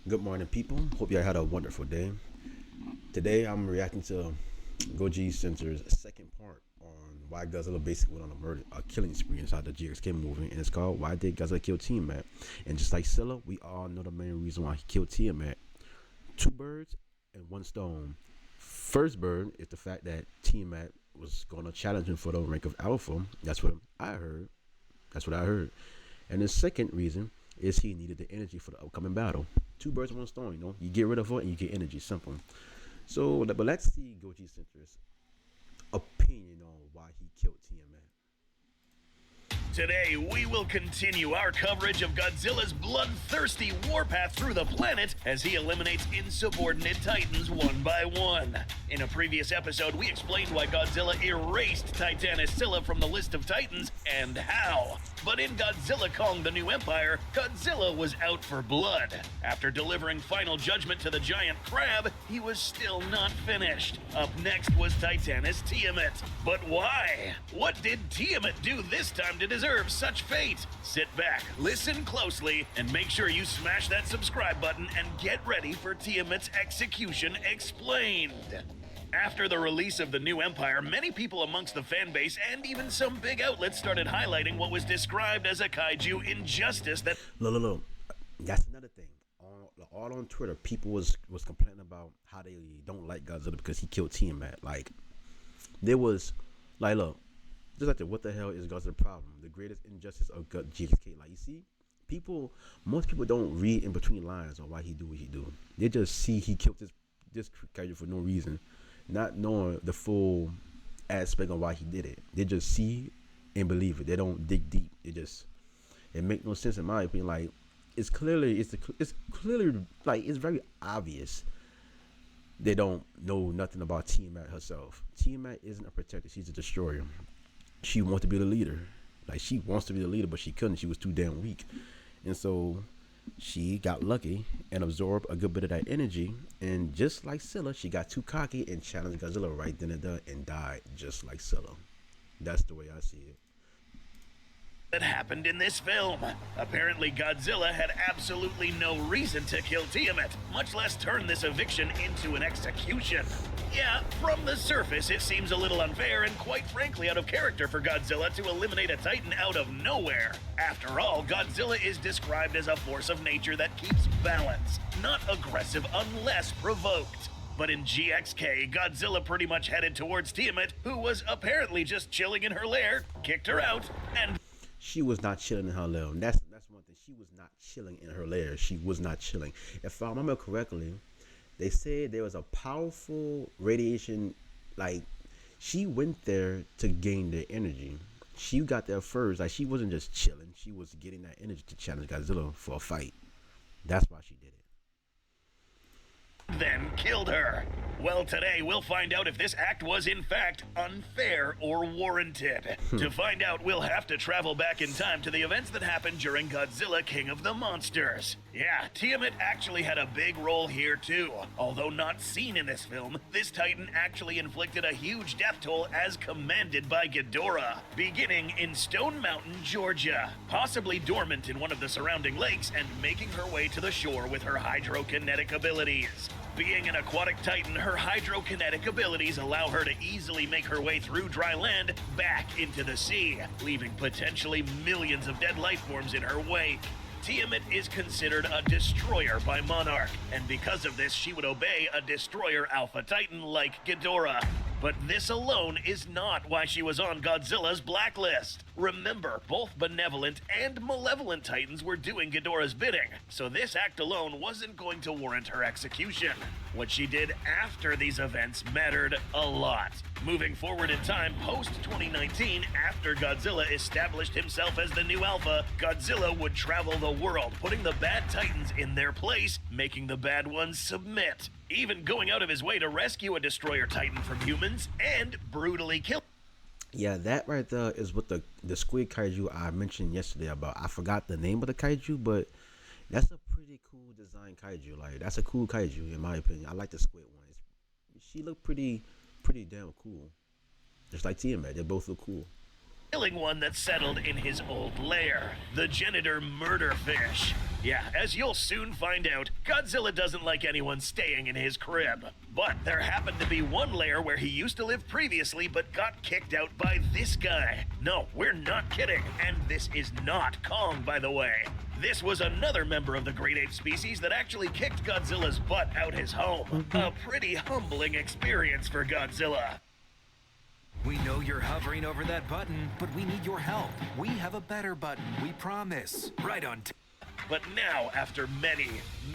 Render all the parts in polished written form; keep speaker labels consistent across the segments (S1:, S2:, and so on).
S1: Good morning, people. Hope y'all had a wonderful day. Today, I'm reacting to Goji Center's second part on why Godzilla basically went on a killing spree inside the GXK movie, and it's called "Why Did Godzilla Kill Tiamat?" And just like Scylla, we all know the main reason why he killed Tiamat. Two birds and one stone. First bird is the fact that Tiamat was going to challenge him for the rank of Alpha. That's what I heard. That's what I heard. And the second reason is he needed the energy for the upcoming battle. Two birds, one stone. You get rid of her and you get energy. Simple. So, but let's see Goji Center's opinion on why he killed Tiamat.
S2: Today, we will continue our coverage of Godzilla's bloodthirsty warpath through the planet as he eliminates insubordinate titans one by one. In a previous episode, we explained why Godzilla erased Titanus Scylla from the list of titans and how. But in Godzilla Kong: The New Empire, Godzilla was out for blood. After delivering final judgment to the giant crab, he was still not finished. Up next was Titanus Tiamat. But why? What did Tiamat do this time to deserve such fate? Sit back, listen closely, and make sure you smash that subscribe button and get ready for Tiamat's execution explained. After the release of The New Empire, many people amongst the fanbase and even some big outlets started highlighting what was described as a kaiju injustice that—
S1: Look. That's another thing. All on Twitter, people was complaining about how they don't like Godzilla because he killed Tiamat. Like, there was, like, look, just like the what the hell is Godzilla's problem? The greatest injustice of GXK. Like, you see, most people don't read in between lines on why he do what he do. They just see he killed this kaiju for no reason, not knowing the full aspect of why he did it. They just see and believe it. They don't dig deep. It make no sense in my opinion. Like, it's clearly like it's very obvious they don't know nothing about Tiamat herself. Tiamat isn't a protector. She's a destroyer. She wants to be the leader. Like, she wants to be the leader, but she couldn't. She was too damn weak. And so she got lucky and absorbed a good bit of that energy. And just like Scylla, she got too cocky and challenged Godzilla right then and there and died just like Scylla. That's the way I see it.
S2: That happened in this film. Apparently, Godzilla had absolutely no reason to kill Tiamat, much less turn this eviction into an execution. Yeah, from the surface, it seems a little unfair and quite frankly out of character for Godzilla to eliminate a titan out of nowhere. After all, Godzilla is described as a force of nature that keeps balance, not aggressive unless provoked. But in GXK, Godzilla pretty much headed towards Tiamat, who was apparently just chilling in her lair, kicked her out, and
S1: she was not chilling in her lair. That's one thing. She was not chilling in her lair. She was not chilling. If I remember correctly, they said there was a powerful radiation. Like, she went there to gain their energy. She got there first. Like, she wasn't just chilling. She was getting that energy to challenge Godzilla for a fight. That's why she did it.
S2: Then killed her. Well, today we'll find out if this act was in fact unfair or warranted. To find out, we'll have to travel back in time to the events that happened during Godzilla King of the Monsters. Yeah, Tiamat actually had a big role here too. Although not seen in this film, this titan actually inflicted a huge death toll as commanded by Ghidorah, beginning in Stone Mountain, Georgia, possibly dormant in one of the surrounding lakes and making her way to the shore with her hydrokinetic abilities. Being an aquatic titan, her hydrokinetic abilities allow her to easily make her way through dry land back into the sea, leaving potentially millions of dead life forms in her wake. Tiamat is considered a destroyer by Monarch, and because of this, she would obey a destroyer alpha titan like Ghidorah. But this alone is not why she was on Godzilla's blacklist. Remember, both benevolent and malevolent titans were doing Ghidorah's bidding, so this act alone wasn't going to warrant her execution. What she did after these events mattered a lot. Moving forward in time, post-2019, after Godzilla established himself as the new alpha, Godzilla would travel the world, putting the bad titans in their place, making the bad ones submit, even going out of his way to rescue a destroyer titan from humans and brutally kill.
S1: Yeah, that right there is what the squid kaiju I mentioned yesterday about. I forgot the name of the kaiju, but that's a pretty cool design kaiju. Like, that's a cool kaiju in my opinion. I like the squid one. She looked pretty damn cool. Just like Tiamat, they both look cool.
S2: Killing one that settled in his old lair, the genitor murderfish. Yeah, as you'll soon find out, Godzilla doesn't like anyone staying in his crib. But there happened to be one lair where he used to live previously but got kicked out by this guy. No, we're not kidding. And this is not Kong, by the way. This was another member of the great ape species that actually kicked Godzilla's butt out his home. A pretty humbling experience for Godzilla.
S3: We know you're hovering over that button, but we need your help. We have a better button, we promise. Right on.
S2: But now, after many,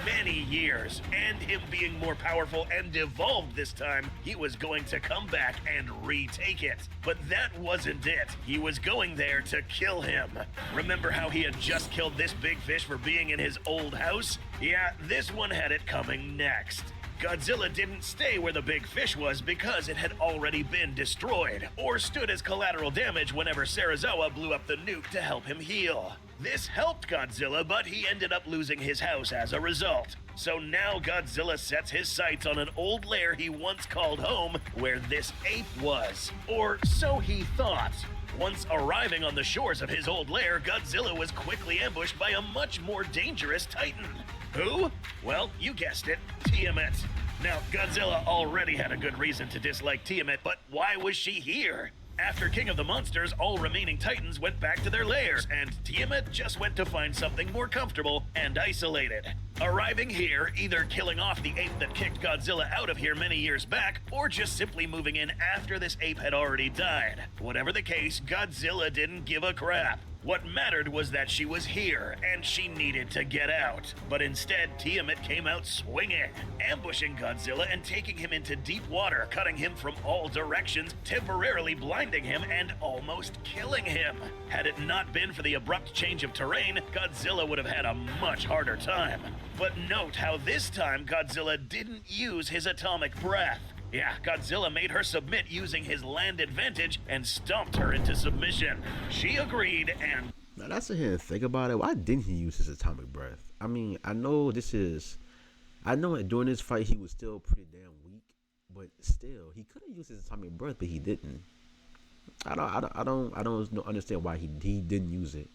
S2: many years, and him being more powerful and evolved this time, he was going to come back and retake it. But that wasn't it. He was going there to kill him. Remember how he had just killed this big fish for being in his old house? Yeah, this one had it coming next. Godzilla didn't stay where the big fish was because it had already been destroyed, or stood as collateral damage whenever Serizawa blew up the nuke to help him heal. This helped Godzilla, but he ended up losing his house as a result. So now Godzilla sets his sights on an old lair he once called home, where this ape was. Or so he thought. Once arriving on the shores of his old lair, Godzilla was quickly ambushed by a much more dangerous titan. Who? Well, you guessed it, Tiamat. Now, Godzilla already had a good reason to dislike Tiamat, but why was she here? After King of the Monsters, all remaining titans went back to their lairs, and Tiamat just went to find something more comfortable and isolated. Arriving here, either killing off the ape that kicked Godzilla out of here many years back, or just simply moving in after this ape had already died. Whatever the case, Godzilla didn't give a crap. What mattered was that she was here, and she needed to get out. But instead, Tiamat came out swinging, ambushing Godzilla and taking him into deep water, cutting him from all directions, temporarily blinding him, and almost killing him. Had it not been for the abrupt change of terrain, Godzilla would have had a much harder time. But note how this time Godzilla didn't use his atomic breath. Yeah, Godzilla made her submit using his land advantage and stomped her into submission. She agreed and...
S1: Now that's a hint. Think about it. Why didn't he use his atomic breath? I mean, I know during this fight he was still pretty damn weak, but still, he could have used his atomic breath, but he didn't. I don't understand why he didn't use it.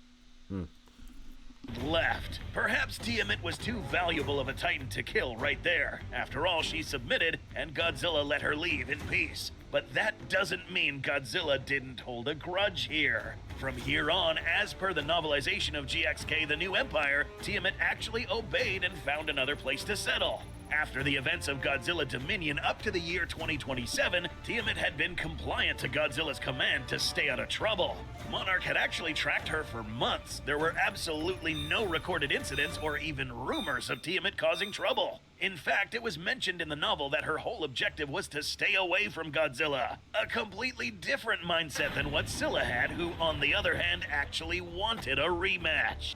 S2: Left. Perhaps Tiamat was too valuable of a titan to kill right there. After all, she submitted, and Godzilla let her leave in peace. But that doesn't mean Godzilla didn't hold a grudge here. From here on, as per the novelization of GXK The New Empire, Tiamat actually obeyed and found another place to settle. After the events of Godzilla Dominion up to the year 2027, Tiamat had been compliant to Godzilla's command to stay out of trouble. Monarch had actually tracked her for months. There were absolutely no recorded incidents or even rumors of Tiamat causing trouble. In fact, it was mentioned in the novel that her whole objective was to stay away from Godzilla. A completely different mindset than what Scylla had, who, on the other hand, actually wanted a rematch.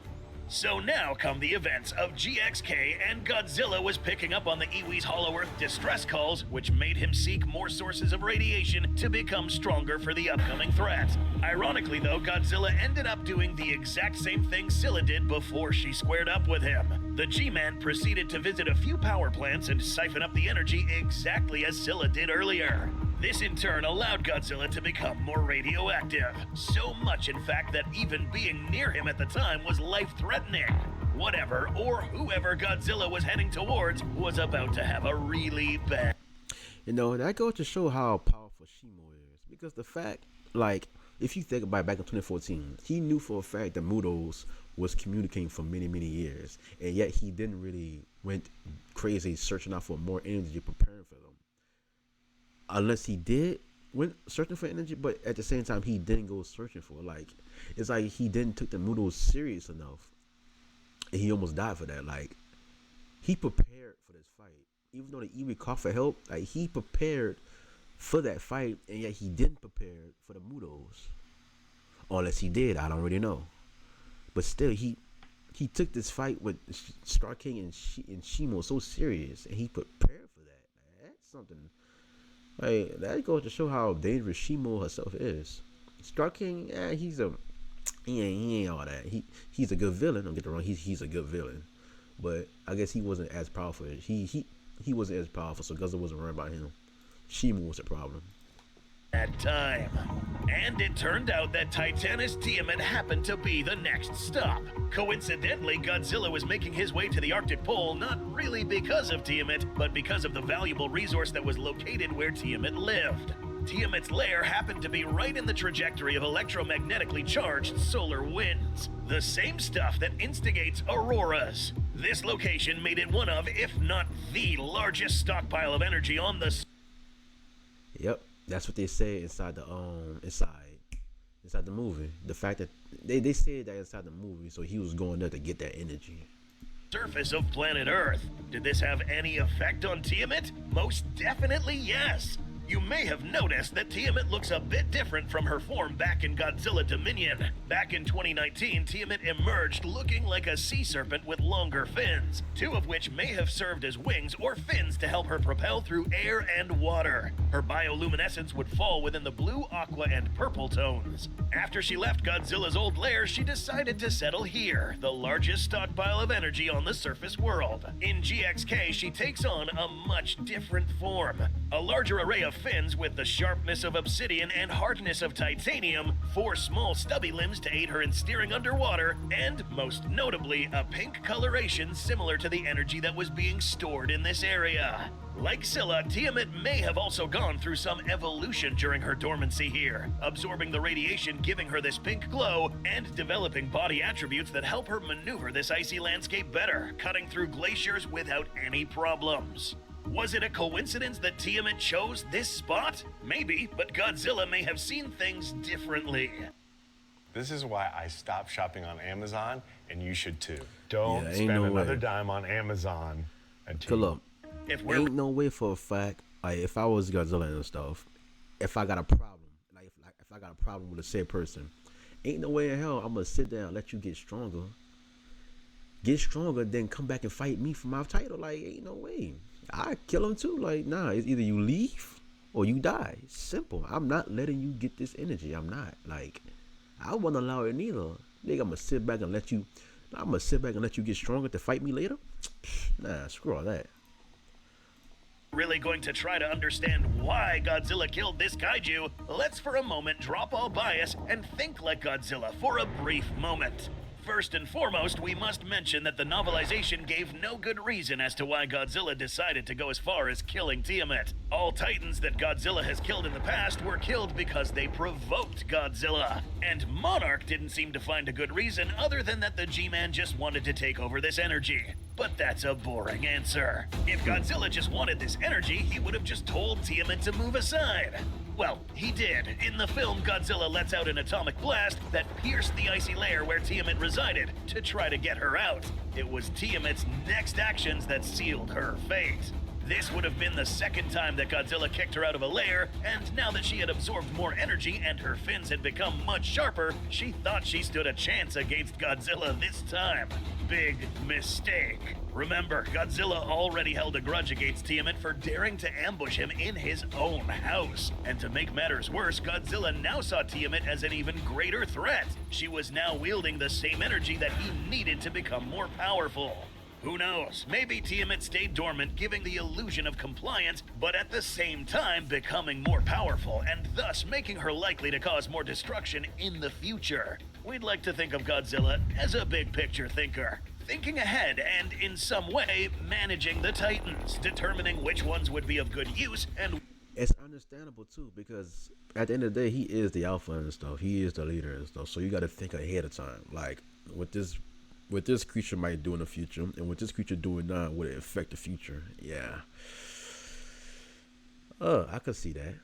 S2: So now come the events of GXK, and Godzilla was picking up on the Iwi's Hollow Earth distress calls, which made him seek more sources of radiation to become stronger for the upcoming threat. Ironically though, Godzilla ended up doing the exact same thing Scylla did before she squared up with him. The G-Man proceeded to visit a few power plants and siphon up the energy exactly as Scylla did earlier. This in turn allowed Godzilla to become more radioactive. So much, in fact, that even being near him at the time was life-threatening. Whatever or whoever Godzilla was heading towards was about to have a really bad...
S1: You know, that goes to show how powerful Shimo is. Because the fact, like, if you think about it, back in 2014, he knew for a fact that Mudos was communicating for many, many years. And yet he didn't really went crazy searching out for more energy, preparing for them. Unless he did went searching for energy, but at the same time he didn't go searching for it. Like, it's like he didn't took the Mudos serious enough, and he almost died for that. Like, he prepared for this fight, even though the Iwi called for help. Like, he prepared for that fight, and yet he didn't prepare for the Mudos. Unless he did, I don't really know. But still, he took this fight with Star King and Shimo so serious, and he prepared for that. That's something. Like, that goes to show how dangerous Shimo herself is. Star King, he ain't all that. He's a good villain. Don't get me wrong. He's a good villain, but I guess he wasn't as powerful. He wasn't as powerful, so Godzilla wasn't worried about him. Shimo was the problem.
S2: that time. And it turned out that Titanus Tiamat happened to be the next stop. Coincidentally, Godzilla was making his way to the Arctic Pole not really because of Tiamat, but because of the valuable resource that was located where Tiamat lived. Tiamat's lair happened to be right in the trajectory of electromagnetically charged solar winds, the same stuff that instigates auroras. This location made it one of, if not the largest stockpile of energy on the...
S1: Yep, that's what they say inside the inside the movie. The fact that they said that inside the movie, so he was going there to get that energy.
S2: Surface of planet Earth. Did this have any effect on Tiamat? Most definitely yes. You may have noticed that Tiamat looks a bit different from her form back in Godzilla Dominion. Back in 2019, Tiamat emerged looking like a sea serpent with longer fins, two of which may have served as wings or fins to help her propel through air and water. Her bioluminescence would fall within the blue, aqua, and purple tones. After she left Godzilla's old lair, she decided to settle here, the largest stockpile of energy on the surface world. In GXK, she takes on a much different form. A larger array of fins with the sharpness of obsidian and hardness of titanium, 4 small stubby limbs to aid her in steering underwater, and, most notably, a pink coloration similar to the energy that was being stored in this area. Like Scylla, Tiamat may have also gone through some evolution during her dormancy here, absorbing the radiation giving her this pink glow, and developing body attributes that help her maneuver this icy landscape better, cutting through glaciers without any problems. Was it a coincidence that Tiamat chose this spot? Maybe, but Godzilla may have seen things differently.
S4: This is why I stopped shopping on Amazon, and you should too. Don't
S1: ain't
S4: spend
S1: no
S4: another
S1: way.
S4: dime on Amazon.
S1: Look,
S2: If we're
S1: ain't no way for a fact. Like if I was Godzilla and stuff, if I got a problem, if I got a problem with a said person, ain't no way in hell I'm gonna sit there and let you get stronger, then come back and fight me for my title. Like ain't no way. I kill him too. Like nah, it's either you leave or you die. Simple. I'm not letting you get this energy. I'm not. Like I wouldn't allow it neither. Nigga, I'm gonna sit back and let you get stronger to fight me later. Nah, screw all that.
S2: really going to try to understand why Godzilla killed this kaiju, let's for a moment drop all bias and think like Godzilla for a brief moment. First and foremost, we must mention that the novelization gave no good reason as to why Godzilla decided to go as far as killing Tiamat. All titans that Godzilla has killed in the past were killed because they provoked Godzilla. And Monarch didn't seem to find a good reason other than that the G-Man just wanted to take over this energy. But that's a boring answer. If Godzilla just wanted this energy, he would have just told Tiamat to move aside. Well, he did. In the film, Godzilla lets out an atomic blast that pierced the icy layer where Tiamat resided to try to get her out. It was Tiamat's next actions that sealed her fate. This would have been the second time that Godzilla kicked her out of a lair, and now that she had absorbed more energy and her fins had become much sharper, she thought she stood a chance against Godzilla this time. Big mistake. Remember, Godzilla already held a grudge against Tiamat for daring to ambush him in his own house. And to make matters worse, Godzilla now saw Tiamat as an even greater threat. She was now wielding the same energy that he needed to become more powerful. Who knows, maybe Tiamat stayed dormant, giving the illusion of compliance, but at the same time becoming more powerful, and thus making her likely to cause more destruction in the future. We'd like to think of Godzilla as a big picture thinker, thinking ahead and, in some way, managing the Titans, determining which ones would be of good use and...
S1: It's understandable too, because at the end of the day, he is the alpha and stuff. He is the leader and stuff, so you gotta think ahead of time. Like, what this creature might do in the future, and what this creature doing now, would it affect the future? Yeah. I could see that.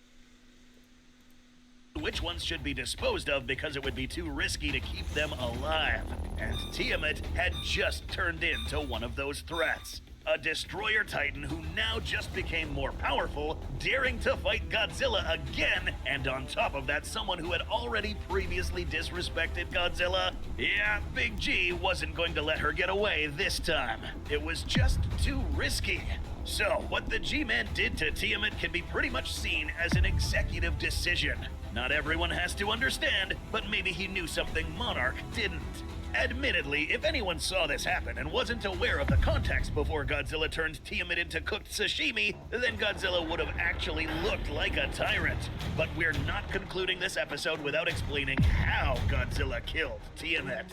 S2: which ones should be disposed of because it would be too risky to keep them alive. And Tiamat had just turned into one of those threats. A destroyer titan who now just became more powerful, daring to fight Godzilla again, and on top of that, someone who had already previously disrespected Godzilla. Yeah, Big G wasn't going to let her get away this time. It was just too risky. So, what the G-Man did to Tiamat can be pretty much seen as an executive decision. Not everyone has to understand, but maybe he knew something Monarch didn't. Admittedly, if anyone saw this happen and wasn't aware of the context before Godzilla turned Tiamat into cooked sashimi, then Godzilla would have actually looked like a tyrant. But we're not concluding this episode without explaining how Godzilla killed Tiamat.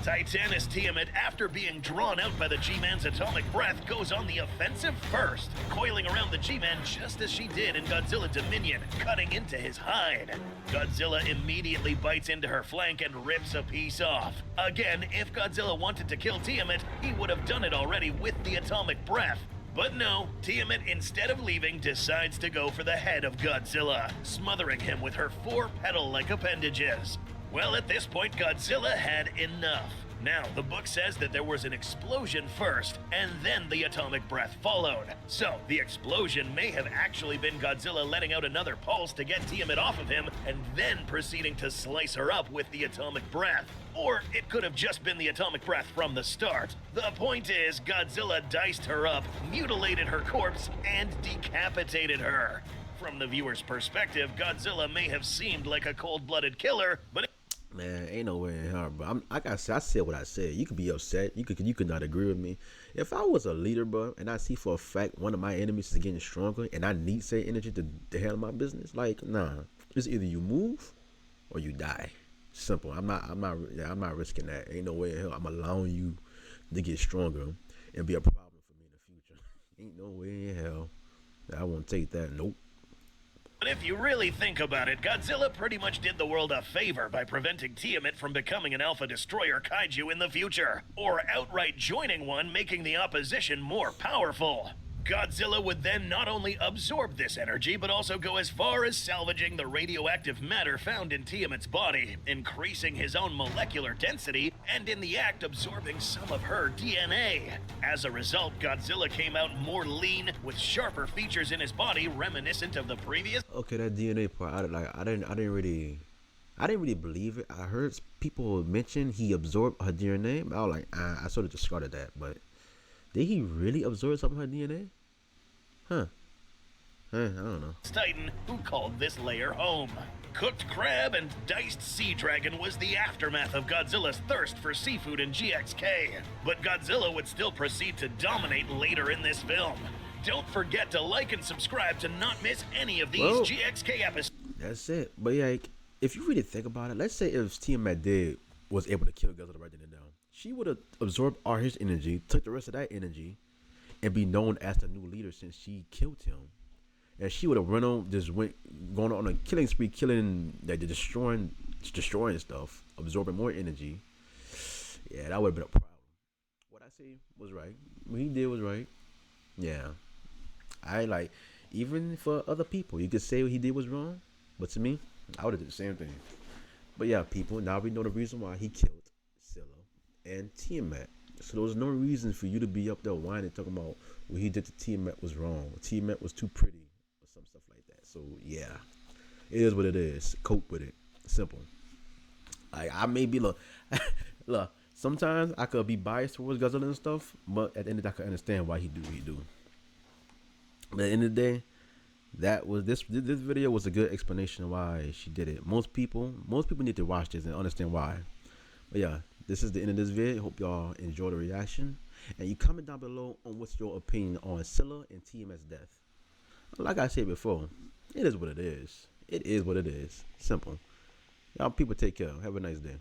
S2: Titanus Tiamat, after being drawn out by the G-Man's atomic breath, goes on the offensive first, coiling around the G-Man just as she did in Godzilla Dominion, cutting into his hide. Godzilla immediately bites into her flank and rips a piece off. Again, if Godzilla wanted to kill Tiamat, he would have done it already with the atomic breath. But no, Tiamat, instead of leaving, decides to go for the head of Godzilla, smothering him with her 4 petal-like appendages. Well, at this point, Godzilla had enough. Now, the book says that there was an explosion first, and then the atomic breath followed. So, the explosion may have actually been Godzilla letting out another pulse to get Tiamat off of him, and then proceeding to slice her up with the atomic breath. Or it could have just been the atomic breath from the start. The point is, Godzilla diced her up, mutilated her corpse, and decapitated her. From the viewer's perspective, Godzilla may have seemed like a cold-blooded killer, but
S1: Man, ain't no way in hell, bro. Like I said what I said. You could be upset. You could not agree with me. If I was a leader, bro, and I see for a fact one of my enemies is getting stronger, and I need say energy to handle my business, like nah, it's either you move or you die. Simple. I'm not risking that. Ain't no way in hell I'm allowing you to get stronger and be a problem for me in the future. Ain't no way in hell that I won't take that. Nope.
S2: But if you really think about it, Godzilla pretty much did the world a favor by preventing Tiamat from becoming an Alpha Destroyer kaiju in the future, or outright joining one, making the opposition more powerful. Godzilla would then not only absorb this energy, but also go as far as salvaging the radioactive matter found in Tiamat's body, increasing his own molecular density, and in the act absorbing some of her DNA. As a result, Godzilla came out more lean, with sharper features in his body reminiscent of the previous.
S1: Okay, that DNA part, I didn't really believe it. I heard people mention he absorbed her DNA, but I was like, I sort of discarded that. But did he really absorb some of her DNA? Huh. I don't know.
S2: Titan, who called this layer home. Cooked crab and diced sea dragon was the aftermath of Godzilla's thirst for seafood in GXK. But Godzilla would still proceed to dominate later in this film. Don't forget to like and subscribe to not miss any of these GXK episodes.
S1: That's it. But yeah, like, if you really think about it, let's say if Tiamat was able to kill Godzilla right then and down, she would have absorbed all his energy, took the rest of that energy, and be known as the new leader since she killed him. And she would have going on a killing spree, destroying stuff, absorbing more energy. Yeah, that would have been a problem. What I say was right. What he did was right. Yeah. Even for other people, you could say what he did was wrong, but to me, I would have did the same thing. But yeah, people, now we know the reason why he killed Scylla and Tiamat. So there was no reason for you to be up there whining, talking about what he did to Tiamat was wrong. Tiamat was too pretty, or some stuff like that. So yeah, it is what it is. Cope with it. Simple. I may be look. Sometimes I could be biased towards Godzilla and stuff, but at the end of the day, I can understand why he do what he do. But at the end of the day, this video was a good explanation of why she did it. Most people need to watch this and understand why. But yeah, this is the end of this video. Hope y'all enjoy the reaction. And you comment down below on what's your opinion on Scylla and Tiamat's death. Like I said before, it is what it is. It is what it is. Simple. Y'all people take care. Have a nice day.